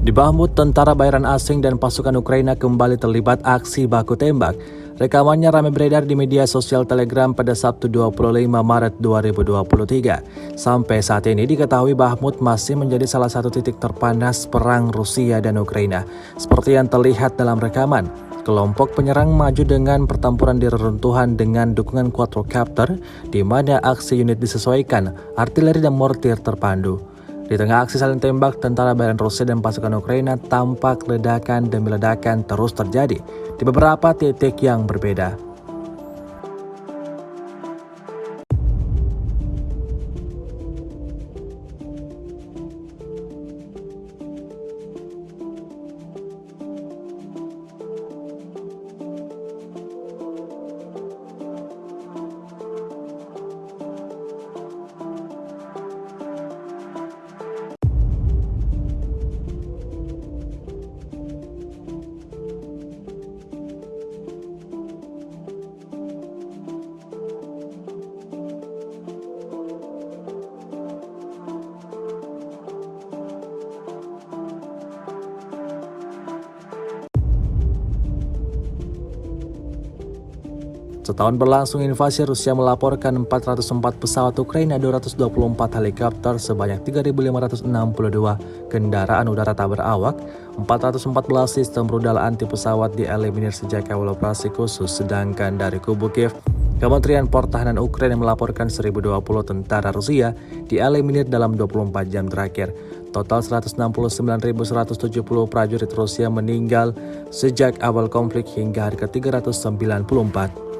Di Bahmut, tentara bayaran asing dan pasukan Ukraina kembali terlibat aksi baku tembak. Rekamannya ramai beredar di media sosial Telegram pada Sabtu 25 Maret 2023. Sampai saat ini diketahui Bahmut masih menjadi salah satu titik terpanas perang Rusia dan Ukraina. Seperti yang terlihat dalam rekaman, kelompok penyerang maju dengan pertempuran di reruntuhan dengan dukungan quadrocopter, di mana aksi unit disesuaikan, artileri dan mortir terpandu. Di tengah aksi saling tembak, tentara bayaran Rusia dan pasukan Ukraina tampak ledakan demi ledakan terus terjadi di beberapa titik yang berbeda. Setahun berlangsung invasi, Rusia melaporkan 404 pesawat Ukraina, 224 helikopter, sebanyak 3.562 kendaraan udara tak berawak, 414 sistem rudal anti pesawat dieliminir sejak awal operasi khusus. Sedangkan dari kubu Kiev, Kementerian Pertahanan Ukraina melaporkan 1.020 tentara Rusia dieliminir dalam 24 jam terakhir. Total 169.170 prajurit Rusia meninggal sejak awal konflik hingga hari ke-394.